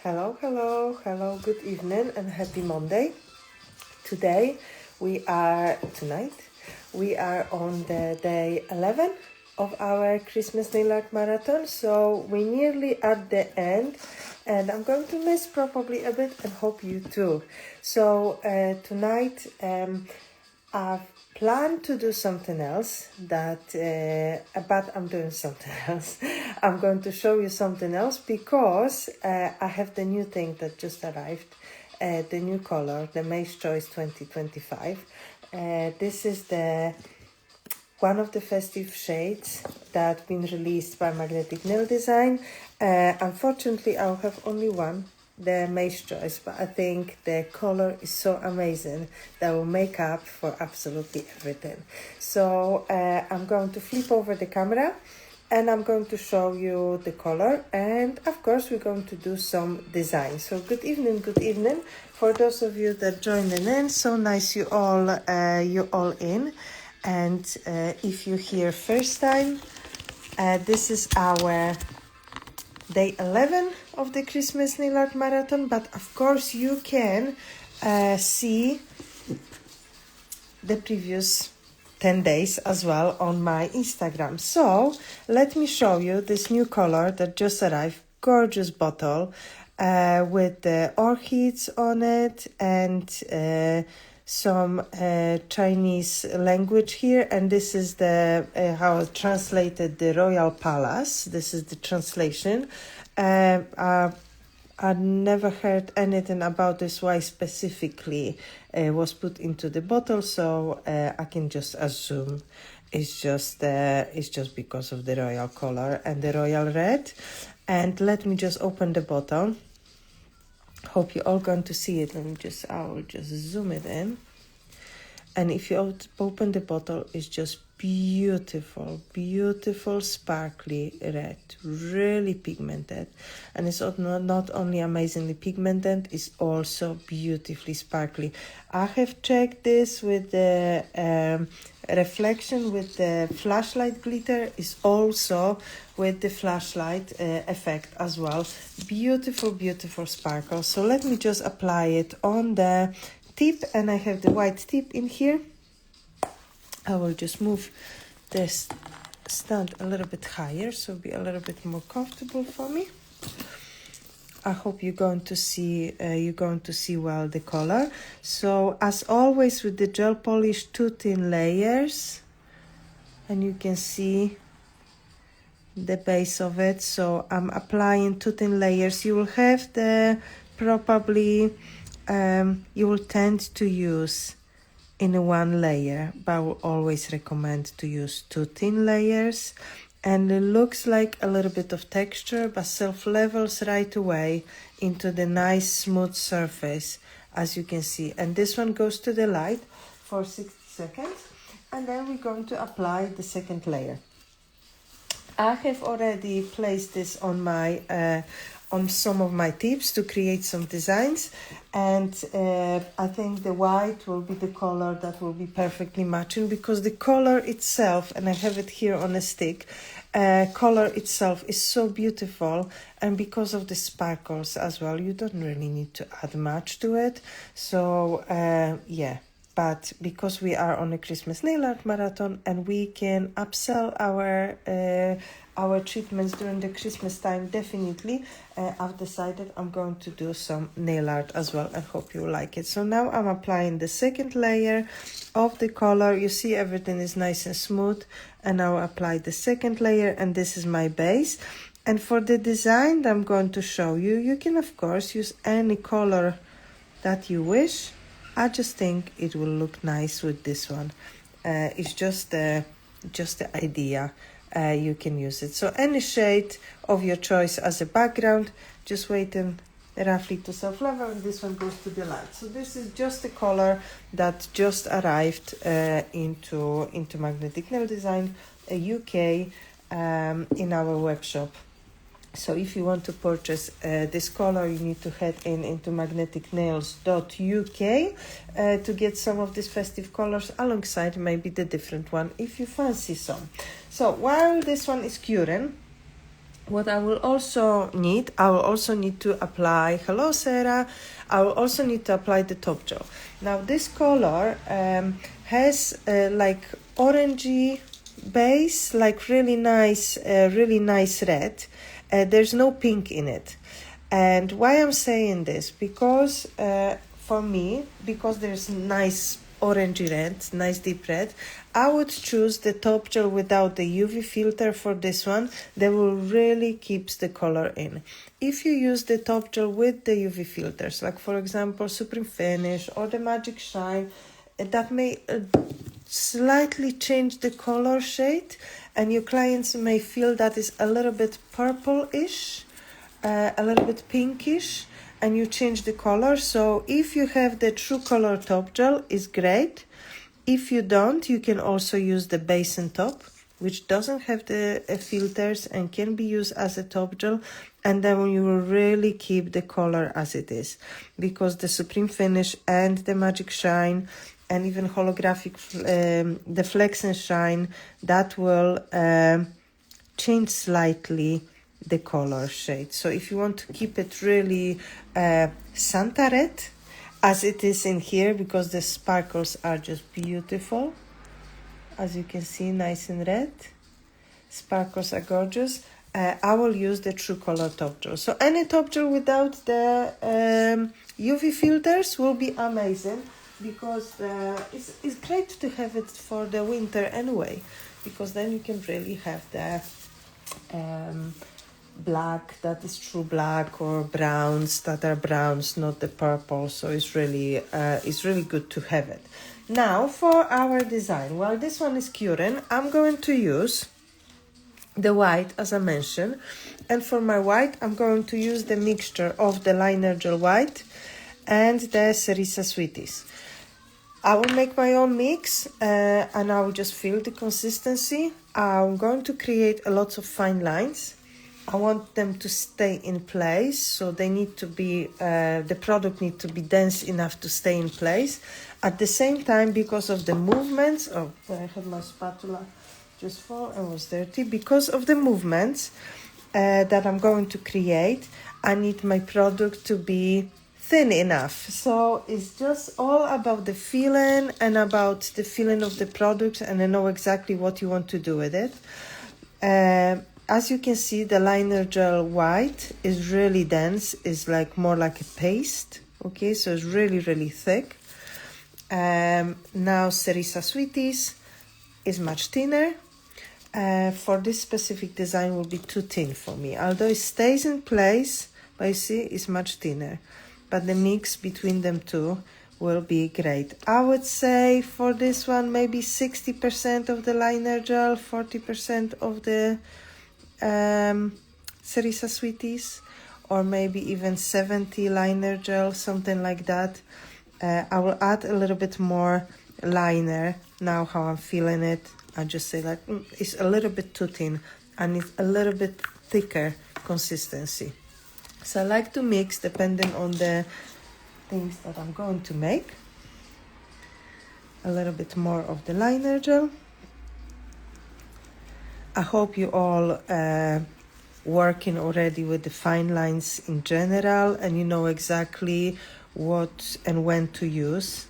Hello, good evening and happy Monday. Tonight, we are on the day 11 of our Christmas nail art marathon. So we're nearly at the end and I'm going to miss probably a bit and hope you too. So tonight I've planned to do something else but I'm doing something else. I'm going to show you something else because I have the new thing that just arrived, the new color, the Maze Choice 2025. This is one of the festive shades that's been released by Magnetic Nail Design. Unfortunately, I'll have only one, the Maze Choice, but I think the color is so amazing that will make up for absolutely everything. So I'm going to flip over the camera and I'm going to show you the color, and of course we're going to do some design. So good evening for those of you that joining in. So nice you all in. And if you're here first time, this is our day 11 of the Christmas Nail Art Marathon, but of course you can see the previous 10 days as well on my Instagram. So let me show you this new color that just arrived. Gorgeous bottle with the orchids on it and some Chinese language here, and this is the how I translated the Royal Palace. This is the translation. I never heard anything about this, why specifically was put into the bottle, so I can just assume it's just because of the royal color and the royal red. And let me just open the bottle. Hope you're all going to see it. I will just zoom it in. And if you open the bottle, it's just beautiful, sparkly red, really pigmented. And it's not only amazingly pigmented, it's also beautifully sparkly. I have checked this with the reflection with the flashlight glitter, is also with the flashlight effect as well. Beautiful sparkle. So let me just apply it on the tip, and I have the white tip in here. I will just move this stand a little bit higher so it'll be a little bit more comfortable for me. I hope you're going to see well the color. So as always with the gel polish, 2 thin layers, and you can see the base of it. So I'm applying 2 thin layers. You will have the you will tend to use in one layer, but I will always recommend to use 2 thin layers. And it looks like a little bit of texture, but self-levels right away into the nice smooth surface, as you can see. And this one goes to the light for 60 seconds. And then we're going to apply the second layer. I have already placed this on my on some of my tips to create some designs, and I think the white will be the color that will be perfectly matching, because the color itself, and I have it here on a stick, color itself is so beautiful, and because of the sparkles as well, you don't really need to add much to it. So yeah, but because we are on a Christmas nail art marathon and we can upsell our treatments during the Christmas time, definitely I've decided I'm going to do some nail art as well, and hope you like it. So now I'm applying the second layer of the color. You see everything is nice and smooth, and now apply the second layer, and this is my base. And for the design that I'm going to show you, you can of course use any color that you wish. I just think it will look nice with this one. It's just the idea. You can use it. So any shade of your choice as a background, just waiting roughly to self-level, and this one goes to the light. So this is just the color that just arrived into Magnetic Nail Design UK in our web shop. So if you want to purchase this color, you need to head into magneticnails.uk to get some of these festive colors alongside maybe the different one if you fancy some. So while this one is curing, What I will also need to apply, hello Sarah, I will also need to apply the top gel. Now this color has like orangey base, like really nice red. There's no pink in it. And why I'm saying this, because for me, because there's nice orangey red, nice deep red, I would choose the top gel without the UV filter for this one. That will really keeps the color in. If you use the top gel with the UV filters, like for example Supreme Finish or the Magic Shine, that may slightly change the color shade, and your clients may feel that is a little bit purple-ish, a little bit pinkish, and you change the color. So if you have the True Color top gel, is great. If you don't, you can also use the base and top, which doesn't have the filters and can be used as a top gel, and then you will really keep the color as it is, because the Supreme Finish and the Magic Shine and even holographic, the Flex and Shine, that will change slightly the color shade. So if you want to keep it really Santa red, as it is in here, because the sparkles are just beautiful, as you can see, nice and red, sparkles are gorgeous. I will use the True Color top gel. So any top gel without the UV filters will be amazing, because it's great to have it for the winter anyway, because then you can really have the black that is true black, or browns that are browns, not the purple. So it's really good to have it. Now for our design, well, this one is curing. I'm going to use the white, as I mentioned, and for my white I'm going to use the mixture of the liner gel white and the Cerisa Sweeties. I will make my own mix and I will just feel the consistency. I'm going to create a lot of fine lines. I want them to stay in place, so they need to be, the product needs to be dense enough to stay in place. At the same time, because of the movements, I had my spatula just fall and was dirty. Because of the movements that I'm going to create, I need my product to be thin enough. So it's just all about the feeling and about the feeling of the product, and I know exactly what you want to do with it. As you can see, the liner gel white is really dense. It's like more like a paste. Okay, so it's really, really thick. Now Cerisa Sweeties is much thinner. For this specific design will be too thin for me. Although it stays in place, but you see, it's much thinner. But the mix between them two will be great. I would say for this one, maybe 60% of the liner gel, 40% of the Cerisa Sweeties, or maybe even 70 liner gel, something like that. I will add a little bit more liner now how I'm feeling it. I just say like it's a little bit too thin. I need a little bit thicker consistency. So I like to mix depending on the things that I'm going to make. A little bit more of the liner gel. I hope you all working already with the fine lines in general, and you know exactly what and when to use.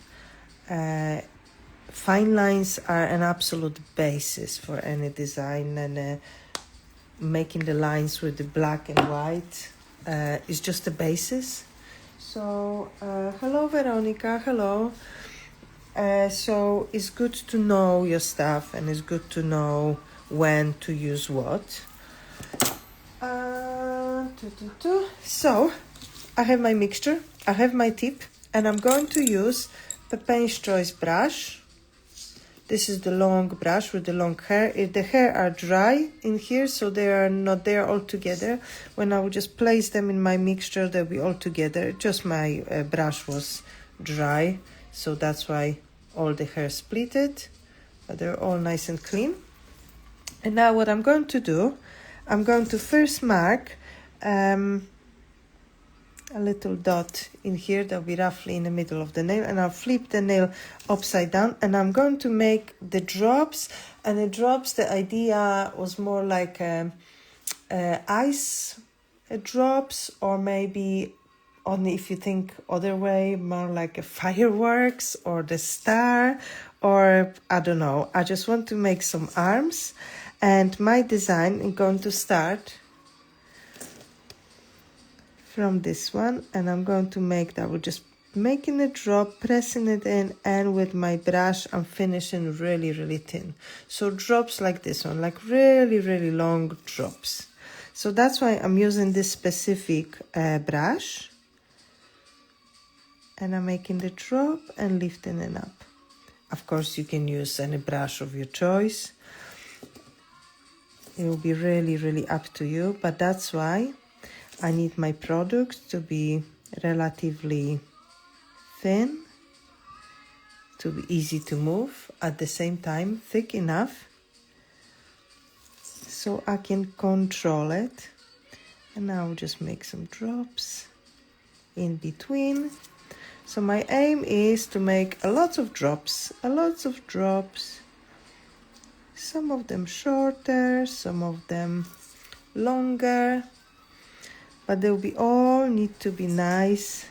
Fine lines are an absolute basis for any design, and making the lines with the black and white is just a basis. So hello Veronica, hello. So it's good to know your stuff, and it's good to know when to use what. So I have my mixture, I have my tip, and I'm going to use the Pain's Choice brush. This is the long brush with the long hair. If the hair are dry in here, so they are not there all together, when I will just place them in my mixture, they'll be all together. Just my brush was dry, so that's why all the hair splitted, but they're all nice and clean. And now what I'm going to do, I'm going to first mark a little dot in here that'll be roughly in the middle of the nail, and I'll flip the nail upside down, and I'm going to make the drops. And the drops, the idea was more like ice drops, or maybe only if you think other way, more like a fireworks or the star, or I don't know. I just want to make some arms, and my design is going to start from this one, and I'm going to make that. We're just making a drop, pressing it in, and with my brush I'm finishing really, really thin. So drops like this one, like really, really long drops. So that's why I'm using this specific brush, and I'm making the drop and lifting it up. Of course, you can use any brush of your choice. It will be really, really up to you, but that's why I need my product to be relatively thin, to be easy to move, at the same time thick enough so I can control it. And now I'll just make some drops in between. So my aim is to make a lot of drops, some of them shorter, some of them longer, but they'll be all need to be nice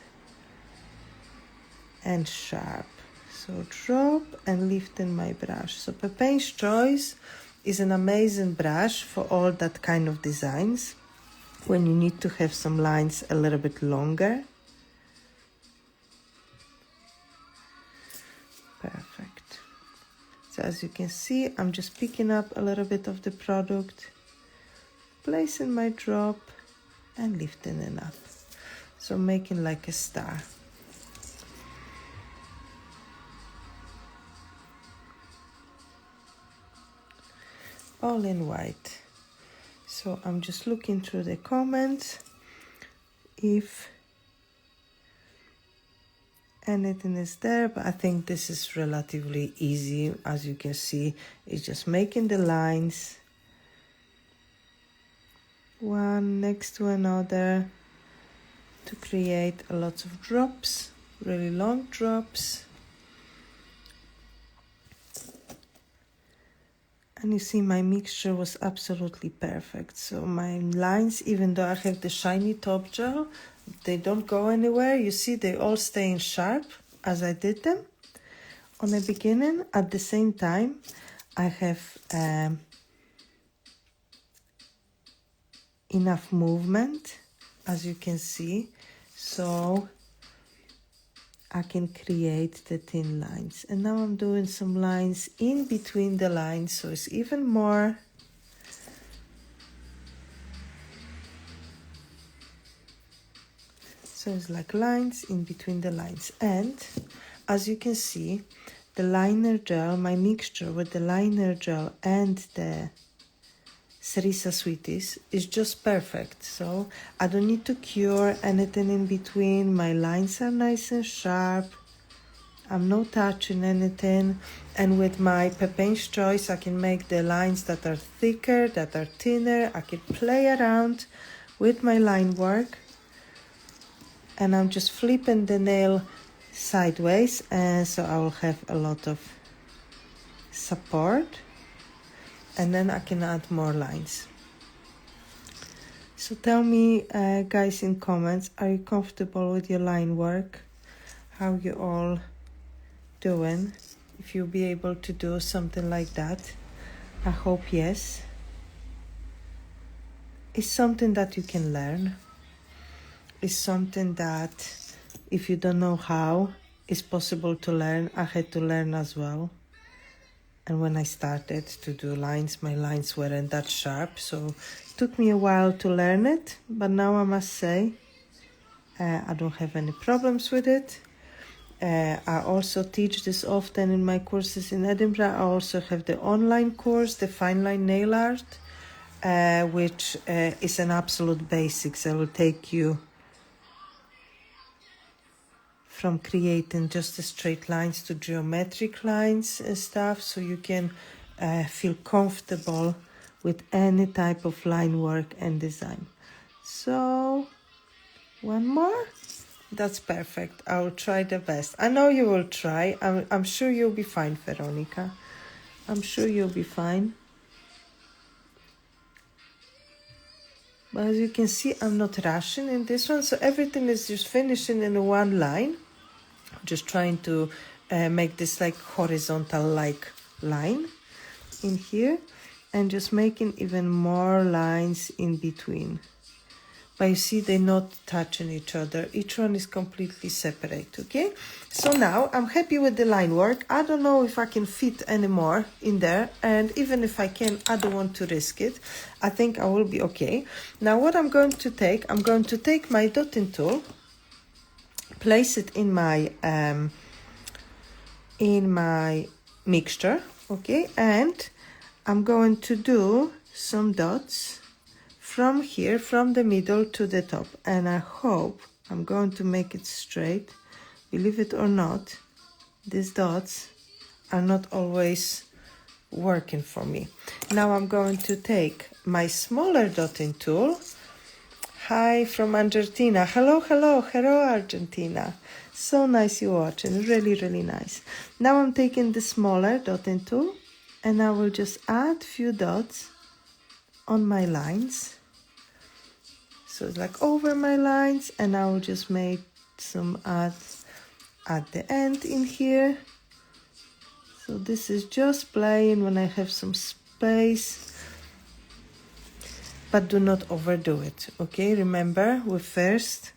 and sharp. So drop and lift in my brush. So Pepin's Choice is an amazing brush for all that kind of designs, when you need to have some lines a little bit longer. Perfect. So as you can see, I'm just picking up a little bit of the product, placing my drop and lifting it up. So making like a star. All in white. So I'm just looking through the comments if anything is there, but I think this is relatively easy. As you can see, it's just making the lines one next to another to create a lot of drops, really long drops. And you see my mixture was absolutely perfect. So my lines, even though I have the shiny top gel, they don't go anywhere. You see, they all staying sharp as I did them on the beginning. At the same time, I have enough movement, as you can see, so I can create the thin lines. And now I'm doing some lines in between the lines, so it's even more. So it's like lines in between the lines. And as you can see, the liner gel, my mixture with the liner gel and the Cerisa Sweeties is just perfect. So I don't need to cure anything in between. My lines are nice and sharp. I'm not touching anything. And with my Pepin's Choice, I can make the lines that are thicker, that are thinner. I can play around with my line work. And I'm just flipping the nail sideways, and so I will have a lot of support. And then I can add more lines. So tell me, guys, in comments, are you comfortable with your line work? How you all doing? If you'll be able to do something like that. I hope yes. It's something that you can learn. It's something that if you don't know how, it's possible to learn. I had to learn as well. And when I started to do lines, my lines weren't that sharp, so it took me a while to learn it. But now I must say, I don't have any problems with it. I also teach this often in my courses in Edinburgh. I also have the online course, the Fine Line Nail Art, which is an absolute basics. I will take you from creating just the straight lines to geometric lines and stuff, so you can feel comfortable with any type of line work and design. So, one more. That's perfect. I will try the best. I know you will try. I'm sure you'll be fine, Veronica. I'm sure you'll be fine. But as you can see, I'm not rushing in this one, so everything is just finishing in one line. Just trying to make this like horizontal like line in here, and just making even more lines in between. But you see, they're not touching each other. Each one is completely separate, okay? So now I'm happy with the line work. I don't know if I can fit any more in there. And even if I can, I don't want to risk it. I think I will be okay. Now what I'm going to take my dotting tool, place it in my mixture, okay? And I'm going to do some dots from here, from the middle to the top, and I hope I'm going to make it straight. Believe it or not, these dots are not always working for me. Now I'm going to take my smaller dotting tool. Hi from Argentina. Hello, hello, hello Argentina. So nice you watching, really, really nice. Now I'm taking the smaller dotting tool, and I will just add few dots on my lines. So it's like over my lines, and I will just make some adds at the end in here. So this is just playing when I have some space, but do not overdo it, okay? Remember, we first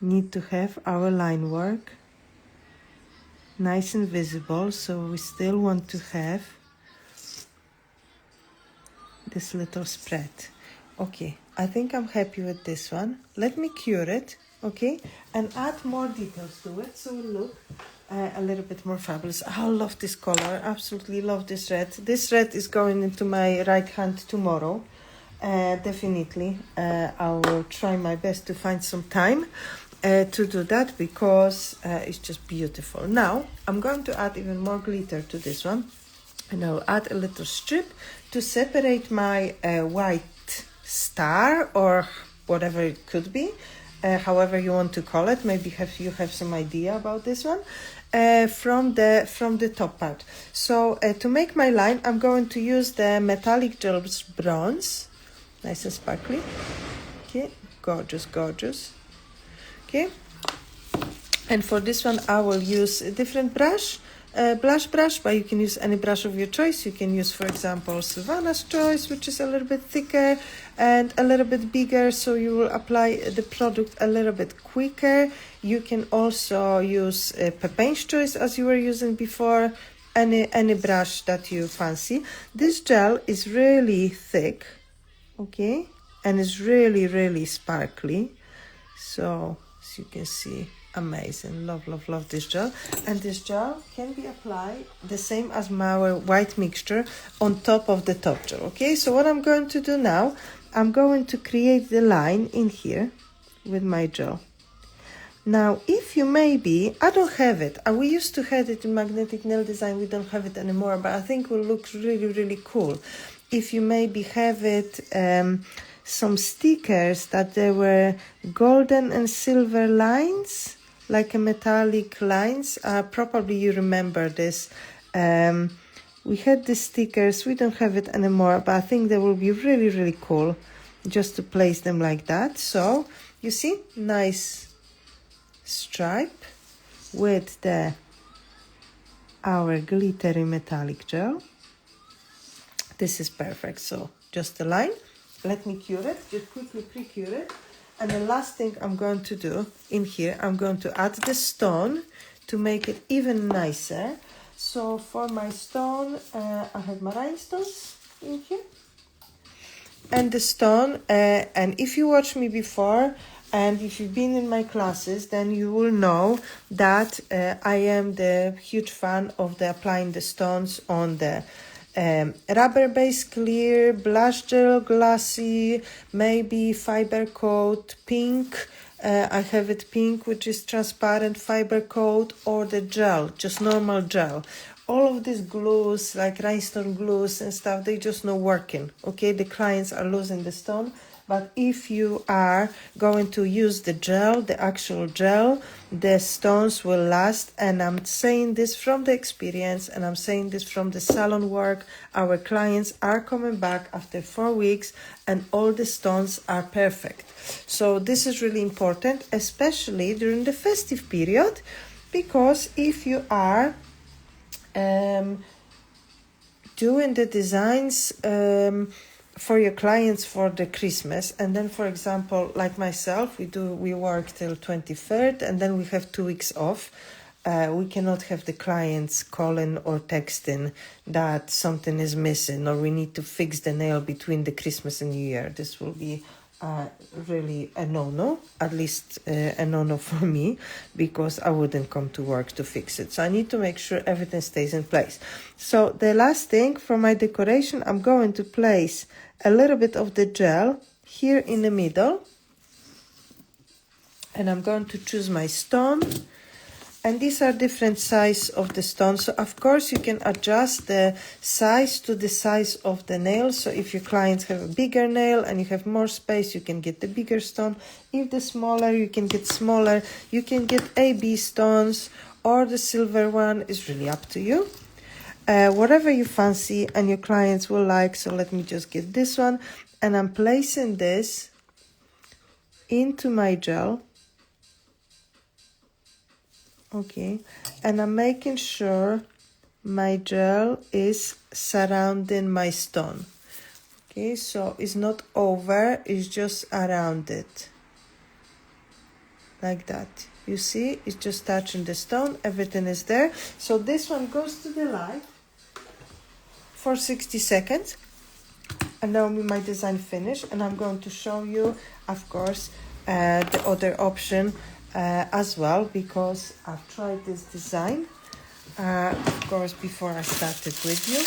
need to have our line work nice and visible, so we still want to have this little spread. Okay, I think I'm happy with this one. Let me cure it, okay, and add more details to it so it look a little bit more fabulous. I love this color, absolutely love this red. This red is going into my right hand tomorrow. Definitely, I will try my best to find some time to do that, because it's just beautiful. Now, I'm going to add even more glitter to this one, and I'll add a little strip to separate my white star, or whatever it could be, however you want to call it. Maybe you have some idea about this one, from the top part. So to make my line, I'm going to use the metallic gel bronze, nice and sparkly. Okay, gorgeous, gorgeous. Okay, and for this one I will use a different brush, blush brush, but you can use any brush of your choice. You can use, for example, Savannah's choice, which is a little bit thicker and a little bit bigger, so you will apply the product a little bit quicker. You can also use Pepin's choice, as you were using before, any brush that you fancy. This gel is really thick, okay, and it's really, really sparkly. So as you can see, amazing. Love, love, love this gel. And this gel can be applied the same as my white mixture on top of the top gel, okay? So what I'm going to do now, I'm going to create the line in here with my gel. Now, if you maybe, I don't have it. We used to have it in magnetic nail design. We don't have it anymore, but I think it will look really, really cool. If you maybe have it, some stickers that there were golden and silver lines, like a metallic lines. Probably you remember this. We had the stickers. We don't have it anymore, but I think they will be really, really cool just to place them like that. So you see, nice stripe with our glittery metallic gel. This is perfect. So just a line. Let me cure it, just quickly pre-cure it. And the last thing I'm going to do in here, I'm going to add the stone to make it even nicer. So for my stone, I have my rhinestones in here. And the stone, and if you watched me before, and if you've been in my classes, then you will know that I am the huge fan of applying the stones on the rubber base clear, blush gel, glassy, maybe fiber coat, pink. I have it pink, which is transparent fiber coat, or the gel, just normal gel. All of these glues, like rhinestone glues and stuff, they just not working, okay? The clients are losing the stone, But if you are going to use the gel, the actual gel, the stones will last. And I'm saying this from the experience, and I'm saying this from the salon work. Our clients are coming back after 4 weeks and all the stones are perfect. So this is really important, especially during the festive period, because if you are doing the designs for your clients for the Christmas, and then, for example, like myself, we work till 23rd, and then we have 2 weeks off. We cannot have the clients calling or texting that something is missing or we need to fix the nail between the Christmas and New Year. This will be really a no-no, at least a no-no for me, because I wouldn't come to work to fix it. So I need to make sure everything stays in place. So the last thing for my decoration, I'm going to place a little bit of the gel here in the middle, and I'm going to choose my stone. And these are different size of the stones. So of course you can adjust the size to the size of the nail. So if your clients have a bigger nail and you have more space, you can get the bigger stone. If the smaller, you can get smaller. You can get AB stones or the silver one. Is really up to you. Whatever you fancy and your clients will like. So let me just get this one. And I'm placing this into my gel. Okay, and I'm making sure my gel is surrounding my stone. Okay, so it's not over, it's just around it. Like that. You see, it's just touching the stone, everything is there. So this one goes to the light for 60 seconds. And now my design finished, and I'm going to show you, of course, the other option as well, because I've tried this design, of course, before I started with you.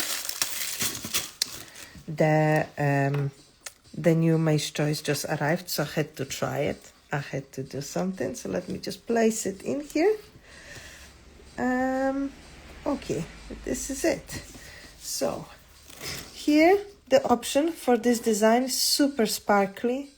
The new Maze Choice just arrived, so I had to try it. I had to do something, so let me just place it in here. Okay, this is it. So here, the option for this design is super sparkly.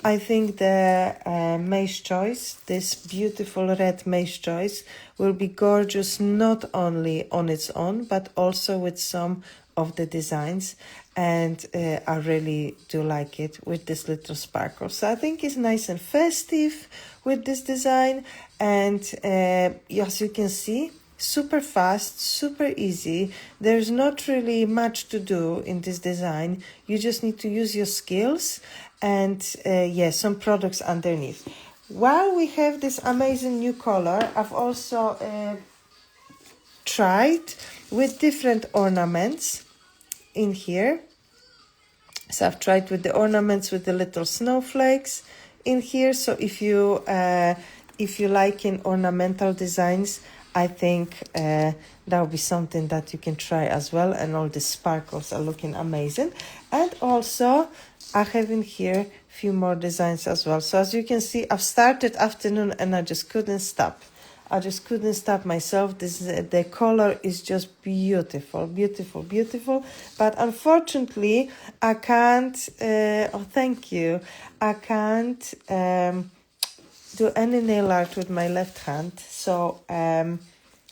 I think the Maze Choice, this beautiful red Maze Choice, will be gorgeous not only on its own, but also with some of the designs. And I really do like it with this little sparkle. So I think it's nice and festive with this design. And as you can see, super fast, super easy. There's not really much to do in this design. You just need to use your skills and some products underneath. While we have this amazing new color, I've also tried with different ornaments in here. So I've tried with the ornaments with the little snowflakes in here. So if you like in ornamental designs, I think that will be something that you can try as well. And all the sparkles are looking amazing. And also I have in here a few more designs as well. So as you can see, I've started afternoon and I just couldn't stop. I just couldn't stop myself. The color is just beautiful, beautiful, beautiful. But unfortunately, I can't, thank you. I can't do any nail art with my left hand. So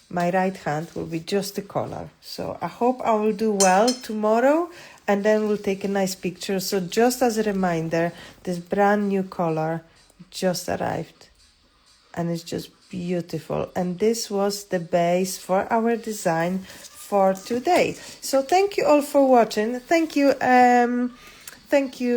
my right hand will be just the color. So I hope I will do well tomorrow, and then we'll take a nice picture. So just as a reminder, this brand new color just arrived and it's just beautiful. And this was the base for our design for today. So thank you all for watching. Thank you,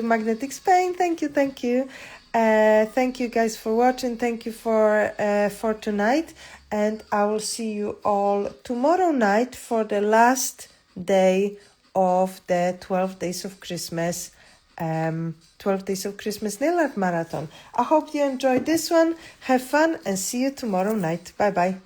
Magnetic Spain. Thank you. Thank you guys for watching. Thank you for tonight. And I will see you all tomorrow night for the last day of the 12 Days of Christmas 12 Days of Christmas Nail Art Marathon. I hope you enjoyed this one. Have fun and see you tomorrow night. Bye bye.